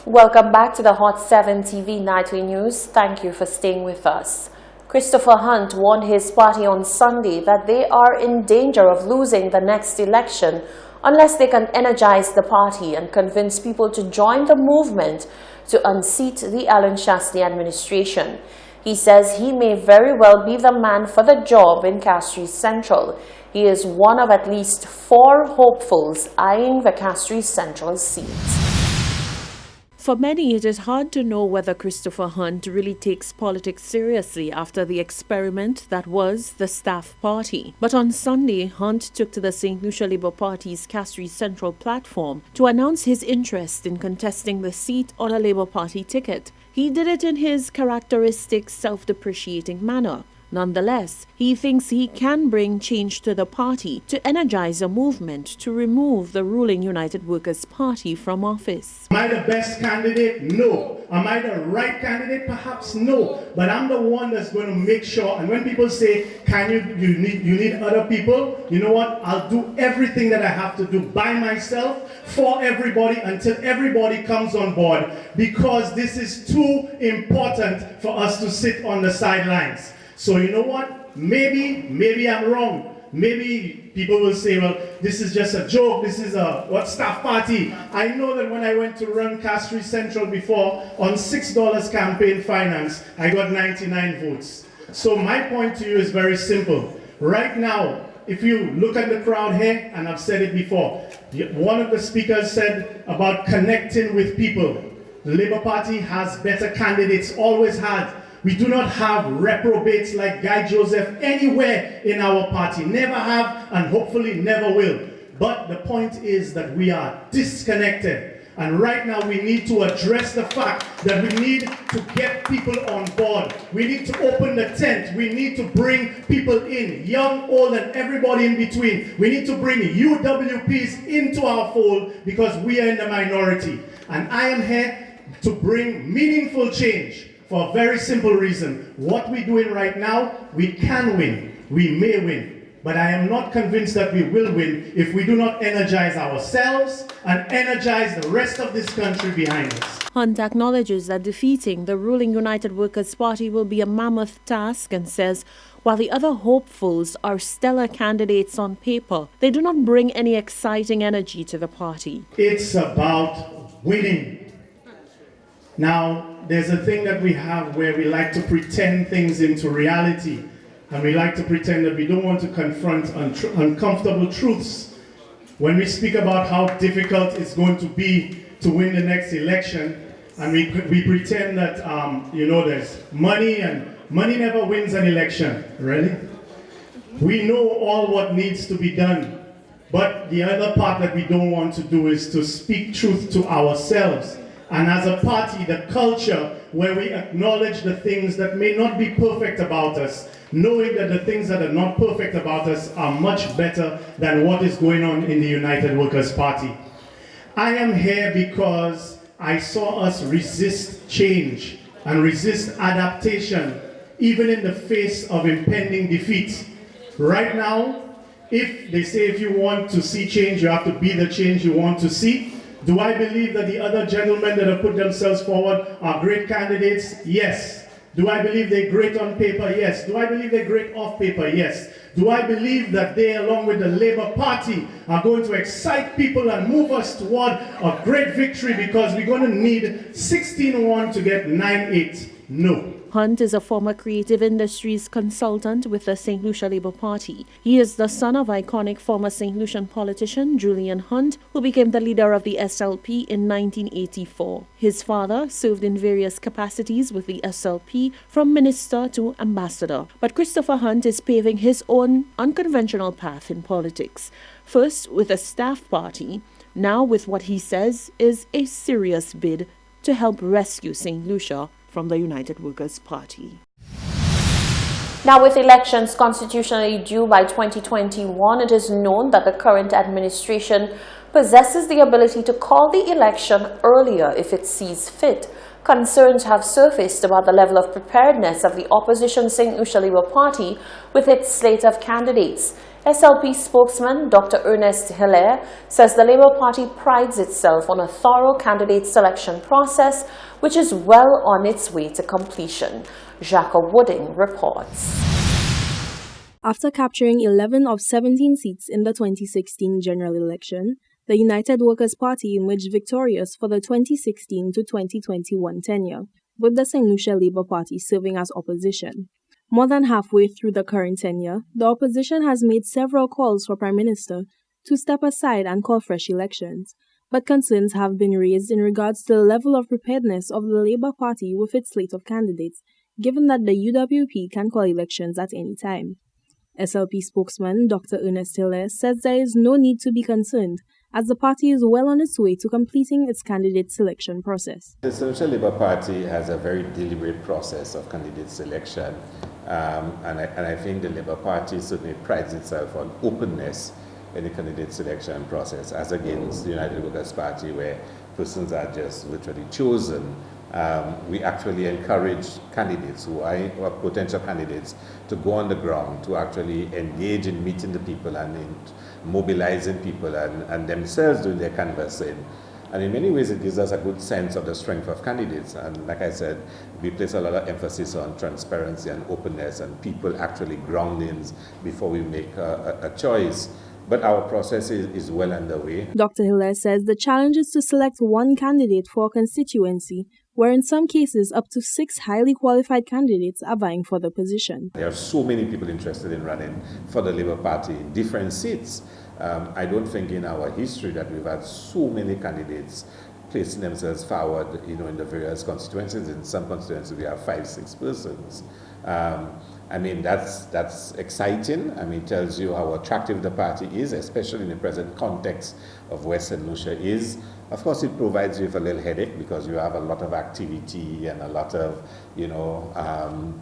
Welcome back to the Hot 7 TV Nightly News. Thank you for staying with us. Christopher Hunt warned his party on Sunday that they are in danger of losing the next election unless they can energize the party and convince people to join the movement to unseat the Alan Shastney administration. He says he may very well be the man for the job in Castries Central. He is one of at least 4 hopefuls eyeing the Castries Central seat. For many, it is hard to know whether Christopher Hunt really takes politics seriously after the experiment that was the staff party. But on Sunday, Hunt took to the St. Lucia Labour Party's Castries Central platform to announce his interest in contesting the seat on a Labour Party ticket. He did it in his characteristic self-depreciating manner. Nonetheless, he thinks he can bring change to the party to energize a movement to remove the ruling United Workers' Party from office. Am I the best candidate? No. Am I the right candidate? Perhaps no. But I'm the one that's going to make sure. And when people say, you need other people? You know what? I'll do everything that I have to do by myself for everybody until everybody comes on board, because this is too important for us to sit on the sidelines. So you know what? Maybe I'm wrong. Maybe people will say, well, this is just a joke. This is a staff party. I know that when I went to run Castries Central before on $6 campaign finance, I got 99 votes. So my point to you is very simple. Right now, if you look at the crowd here, and I've said it before, one of the speakers said about connecting with people. The Labour Party has better candidates, always had. We do not have reprobates like Guy Joseph anywhere in our party. Never have, and hopefully never will. But the point is that we are disconnected. And right now we need to address the fact that we need to get people on board. We need to open the tent. We need to bring people in, young, old, and everybody in between. We need to bring UWPs into our fold because we are in the minority. And I am here to bring meaningful change. For a very simple reason. What we're doing right now, we can win. We may win. But I am not convinced that we will win if we do not energize ourselves and energize the rest of this country behind us. Hunt acknowledges that defeating the ruling United Workers' Party will be a mammoth task and says, while the other hopefuls are stellar candidates on paper, they do not bring any exciting energy to the party. It's about winning. Now, there's a thing that we have where we like to pretend things into reality, and we like to pretend that we don't want to confront uncomfortable truths. When we speak about how difficult it's going to be to win the next election, and we pretend that there's money, and money never wins an election, really. We know all what needs to be done, but the other part that we don't want to do is to speak truth to ourselves. And as a party, the culture where we acknowledge the things that may not be perfect about us, knowing that the things that are not perfect about us are much better than what is going on in the United Workers' Party. I am here because I saw us resist change and resist adaptation, even in the face of impending defeat. Right now, if they say if you want to see change, you have to be the change you want to see. Do I believe that the other gentlemen that have put themselves forward are great candidates? Yes. Do I believe they're great on paper? Yes. Do I believe they're great off paper? Yes. Do I believe that they, along with the Labour Party, are going to excite people and move us toward a great victory because we're going to need 16-1 to get 9-8? No. Hunt is a former creative industries consultant with the St. Lucia Labour Party. He is the son of iconic former St. Lucian politician Julian Hunt, who became the leader of the SLP in 1984. His father served in various capacities with the SLP, from minister to ambassador. But Christopher Hunt is paving his own unconventional path in politics. First with a staff party, now with what he says is a serious bid to help rescue St. Lucia from the United Workers' Party. Now, with elections constitutionally due by 2021, it is known that the current administration possesses the ability to call the election earlier if it sees fit. Concerns have surfaced about the level of preparedness of the opposition St. Lucia Labour Party with its slate of candidates. SLP spokesman Dr. Ernest Hilaire says the Labour Party prides itself on a thorough candidate selection process which is well on its way to completion. Jacques Wooding reports. After capturing 11 of 17 seats in the 2016 general election, the United Workers' Party emerged victorious for the 2016 to 2021 tenure, with the St. Lucia Labour Party serving as opposition. More than halfway through the current tenure, the opposition has made several calls for Prime Minister to step aside and call fresh elections, but concerns have been raised in regards to the level of preparedness of the Labour Party with its slate of candidates, given that the UWP can call elections at any time. SLP spokesman Dr. Ernest Hilaire says there is no need to be concerned, as the party is well on its way to completing its candidate selection process. The Social Labour Party has a very deliberate process of candidate selection, and I think the Labour Party certainly prides itself on openness in the candidate selection process, as against the United Workers' Party, where persons are just literally chosen. We actually encourage candidates who are potential candidates to go on the ground, to actually engage in meeting the people and in mobilizing people and themselves doing their canvassing. And in many ways, it gives us a good sense of the strength of candidates. And like I said, we place a lot of emphasis on transparency and openness and people actually groundings before we make a choice. But our process is well underway. Dr. Hilaire says the challenge is to select one candidate for a constituency, where in some cases up to 6 highly qualified candidates are vying for the position. There are so many people interested in running for the Labour Party in different seats. I don't think in our history that we've had so many candidates placing themselves forward, in the various constituencies. In some constituencies, we have 5-6 persons. That's exciting. It tells you how attractive the party is, especially in the present context of West St. Lucia is. Of course, it provides you with a little headache because you have a lot of activity and a lot of,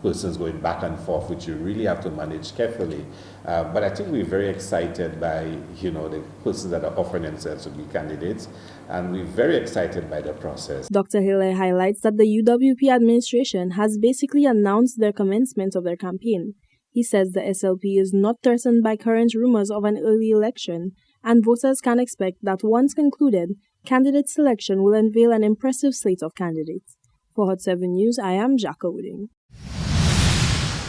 persons going back and forth, which you really have to manage carefully. But I think we're very excited by, the persons that are offering themselves to be candidates, and we're very excited by the process. Dr. Hilaire highlights that the UWP administration has basically announced their commencement of their campaign. He says the SLP is not threatened by current rumors of an early election, and voters can expect that once concluded, candidate selection will unveil an impressive slate of candidates. For Hot 7 News, I am Jacques Wooding.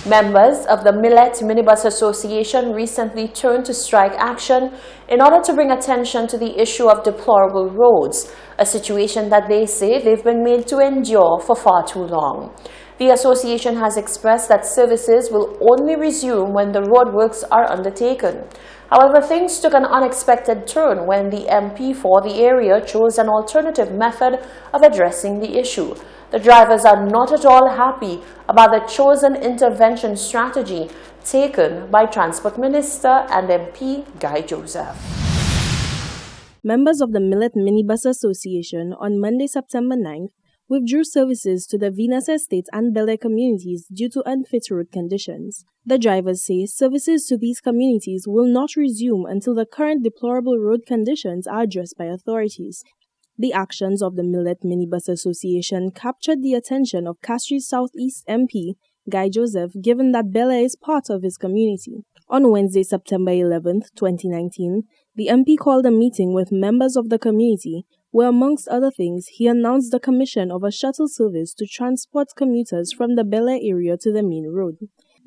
Members of the Millet Minibus Association recently turned to strike action in order to bring attention to the issue of deplorable roads, a situation that they say they've been made to endure for far too long. The association has expressed that services will only resume when the roadworks are undertaken. However, things took an unexpected turn when the MP for the area chose an alternative method of addressing the issue. The drivers are not at all happy about the chosen intervention strategy taken by Transport Minister and MP Guy Joseph. Members of the Millet Minibus Association on Monday, September 9th, withdrew services to the Venus Estate and Bel Air communities due to unfit road conditions. The drivers say services to these communities will not resume until the current deplorable road conditions are addressed by authorities. The actions of the Millet Minibus Association captured the attention of Castries Southeast MP Guy Joseph, given that Bel Air is part of his community. On Wednesday, September 11th, 2019, the MP called a meeting with members of the community where, amongst other things, he announced the commission of a shuttle service to transport commuters from the Bel Air area to the main road.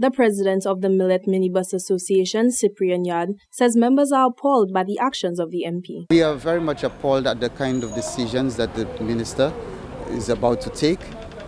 The president of the Millet Minibus Association, Cyprian Yard, says members are appalled by the actions of the MP. We are very much appalled at the kind of decisions that the minister is about to take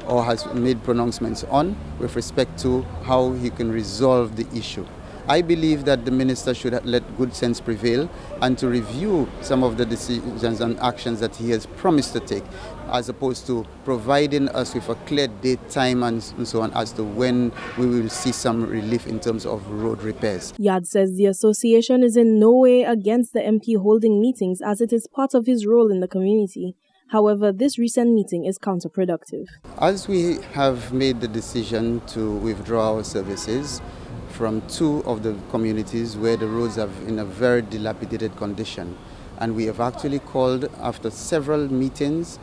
or has made pronouncements on with respect to how he can resolve the issue. I believe that the minister should let good sense prevail and to review some of the decisions and actions that he has promised to take, as opposed to providing us with a clear date, time and so on as to when we will see some relief in terms of road repairs. Yard says the association is in no way against the MP holding meetings as it is part of his role in the community. However, this recent meeting is counterproductive. As we have made the decision to withdraw our services from 2 of the communities where the roads are in a very dilapidated condition, and we have actually called after several meetings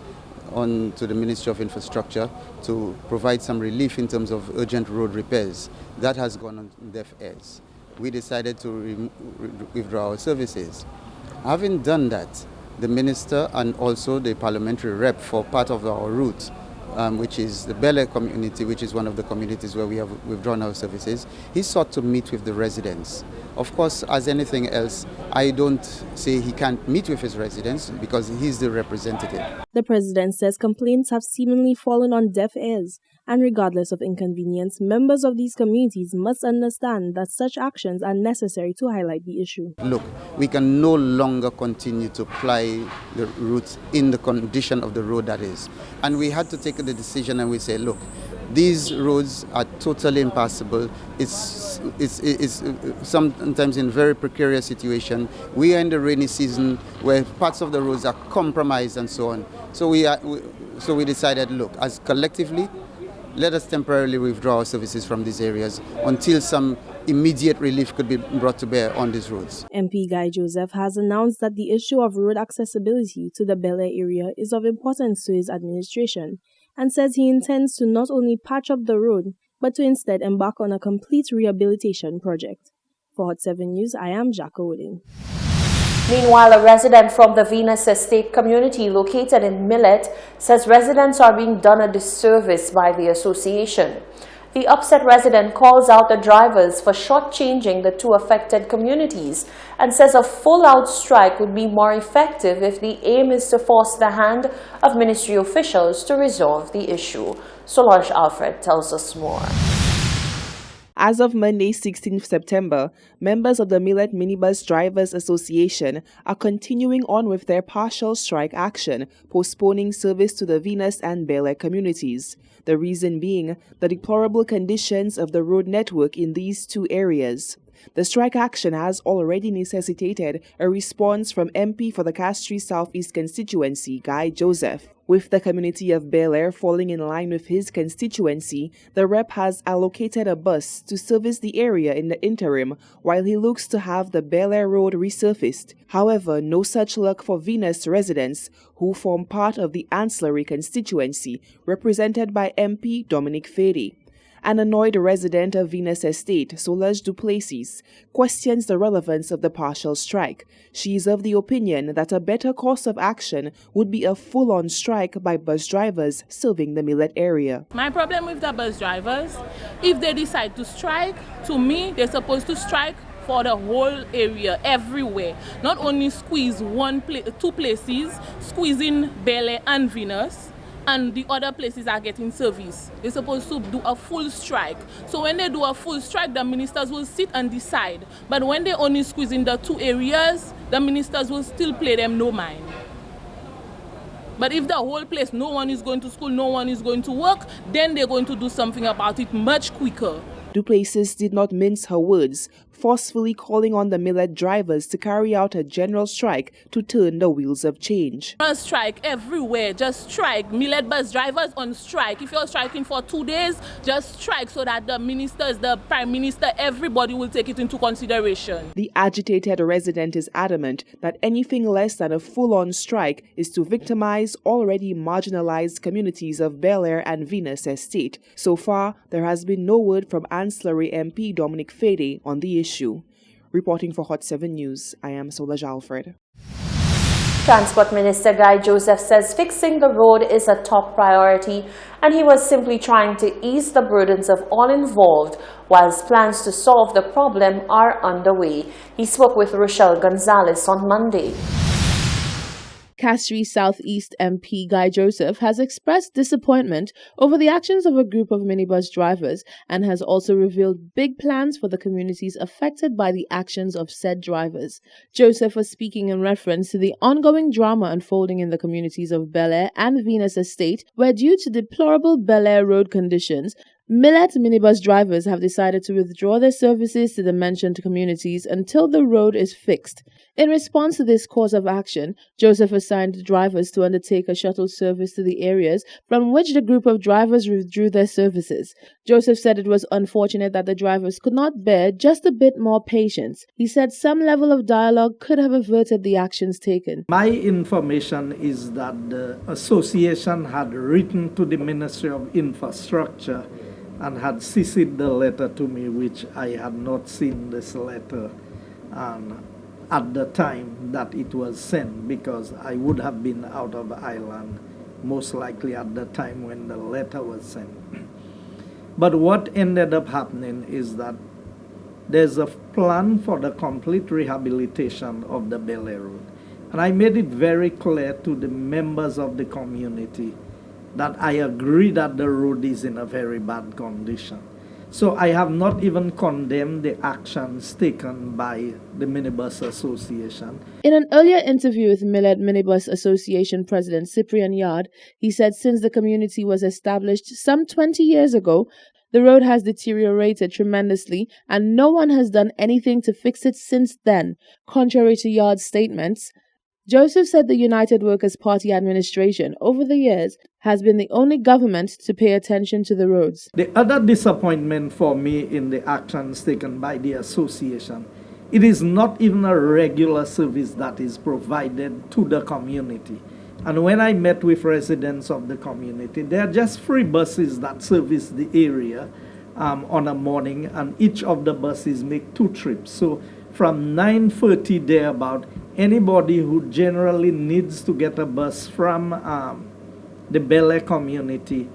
on to the Ministry of Infrastructure to provide some relief in terms of urgent road repairs. That has gone on deaf ears. we decided to withdraw our services. Having done that, the minister and also the parliamentary rep for part of our route, which is the Bel Air community, which is one of the communities where we have withdrawn our services, he sought to meet with the residents. Of course, as anything else, I don't say he can't meet with his residents because he's the representative. The president says complaints have seemingly fallen on deaf ears, and regardless of inconvenience, members of these communities must understand that such actions are necessary to highlight the issue. Look, we can no longer continue to ply the routes in the condition of the road that is. And we had to take the decision and we say, look, these roads are totally impassable. It's sometimes in very precarious situation. We are in the rainy season where parts of the roads are compromised and so on. So we decided, look, as collectively, let us temporarily withdraw our services from these areas until some immediate relief could be brought to bear on these roads. MP Guy Joseph has announced that the issue of road accessibility to the Bel Air area is of importance to his administration, and says he intends to not only patch up the road, but to instead embark on a complete rehabilitation project. For Hot 7 News, I am Jacqueline. Meanwhile, a resident from the Venus Estate community located in Millet says residents are being done a disservice by the association. The upset resident calls out the drivers for shortchanging the two affected communities and says a full-out strike would be more effective if the aim is to force the hand of ministry officials to resolve the issue. Solange Alfred tells us more. As of Monday, 16th September, members of the Millet Minibus Drivers Association are continuing on with their partial strike action, postponing service to the Venus and Bel Air communities. The reason being the deplorable conditions of the road network in these two areas. The strike action has already necessitated a response from MP for the Castries Southeast constituency, Guy Joseph. With the community of Bel Air falling in line with his constituency, the rep has allocated a bus to service the area in the interim while he looks to have the Bel Air road resurfaced. However, no such luck for Venus residents who form part of the ancillary constituency represented by MP Dominic Fede. An annoyed resident of Venus Estate, Solange Duplessis, questions the relevance of the partial strike. She is of the opinion that a better course of action would be a full-on strike by bus drivers serving the Millet area. My problem with the bus drivers, if they decide to strike, to me, they're supposed to strike for the whole area, everywhere. Not only squeeze two places, squeezing Bel Air and Venus, and the other places are getting service. They're supposed to do a full strike. So when they do a full strike, the ministers will sit and decide. But when they only squeeze in the two areas, the ministers will still play them no mind. But if the whole place, no one is going to school, no one is going to work, then they're going to do something about it much quicker. Duplessis did not mince her words, forcefully calling on the Millet drivers to carry out a general strike to turn the wheels of change. Just strike everywhere, just strike. Millet bus drivers on strike. If you're striking for 2 days, just strike so that the ministers, the Prime Minister, everybody will take it into consideration. The agitated resident is adamant that anything less than a full-on strike is to victimize already marginalized communities of Bel Air and Venus Estate. So far, there has been no word from ancillary MP Dominic Fede on the issue. Reporting for Hot 7 News, I am Solange Alfred. Transport Minister Guy Joseph says fixing the road is a top priority and he was simply trying to ease the burdens of all involved whilst plans to solve the problem are underway. He spoke with Rochelle Gonzalez on Monday. Castries Southeast MP Guy Joseph has expressed disappointment over the actions of a group of minibus drivers and has also revealed big plans for the communities affected by the actions of said drivers. Joseph was speaking in reference to the ongoing drama unfolding in the communities of Bel Air and Venus Estate, where due to deplorable Bel Air road conditions, Millet minibus drivers have decided to withdraw their services to the mentioned communities until the road is fixed. In response to this course of action, Joseph assigned drivers to undertake a shuttle service to the areas from which the group of drivers withdrew their services. Joseph said it was unfortunate that the drivers could not bear just a bit more patience. He said some level of dialogue could have averted the actions taken. My information is that the association had written to the Ministry of Infrastructure and had CC'd the letter to me, which I had not seen this letter at the time that it was sent, because I would have been out of Ireland most likely at the time when the letter was sent. But what ended up happening is that there's a plan for the complete rehabilitation of the Bel Air Road. And I made it very clear to the members of the community that I agree that the road is in a very bad condition. So I have not even condemned the actions taken by the Minibus Association. In an earlier interview with Millet Minibus Association President Cyprian Yard, he said since the community was established some 20 years ago, the road has deteriorated tremendously and no one has done anything to fix it since then, contrary to Yard's statements. Joseph said the United Workers' Party administration, over the years, has been the only government to pay attention to the roads. The other disappointment for me in the actions taken by the association, it is not even a regular service that is provided to the community. And when I met with residents of the community, they are just free buses that service the area on a morning, and each of the buses make 2 trips. So from 9:30 thereabout, anybody who generally needs to get a bus from the Bel Air community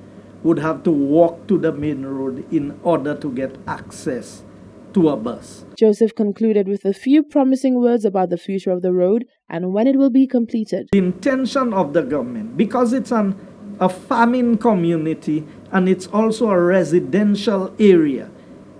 would have to walk to the main road in order to get access to a bus. Joseph concluded with a few promising words about the future of the road and when it will be completed. The intention of the government, because it's a farming community and it's also a residential area,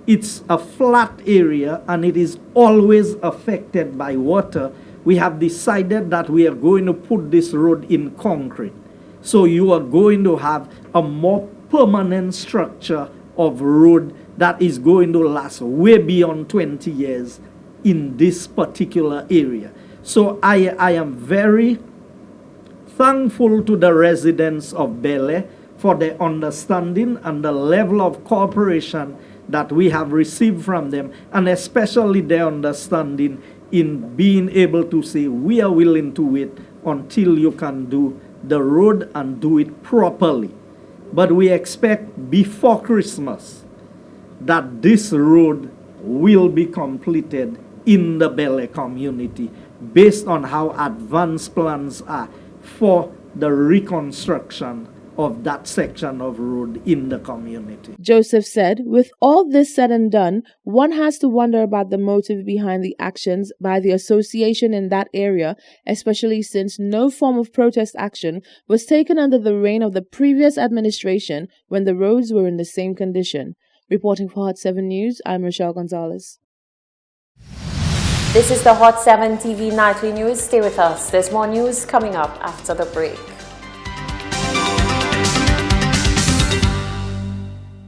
it's a flat area and it is always affected by water, we have decided that we are going to put this road in concrete. So you are going to have a more permanent structure of road that is going to last way beyond 20 years in this particular area. So I am very thankful to the residents of Bel Air for their understanding and the level of cooperation that we have received from them, and especially their understanding in being able to say, we are willing to wait until you can do the road and do it properly. But we expect before Christmas that this road will be completed in the Bel Air community based on how advanced plans are for the reconstruction of that section of road in the community. Joseph said, with all this said and done, one has to wonder about the motive behind the actions by the association in that area, especially since no form of protest action was taken under the reign of the previous administration when the roads were in the same condition. Reporting for Hot 7 News, I'm Rochelle Gonzalez. This is the Hot 7 TV Nightly News. Stay with us. There's more news coming up after the break.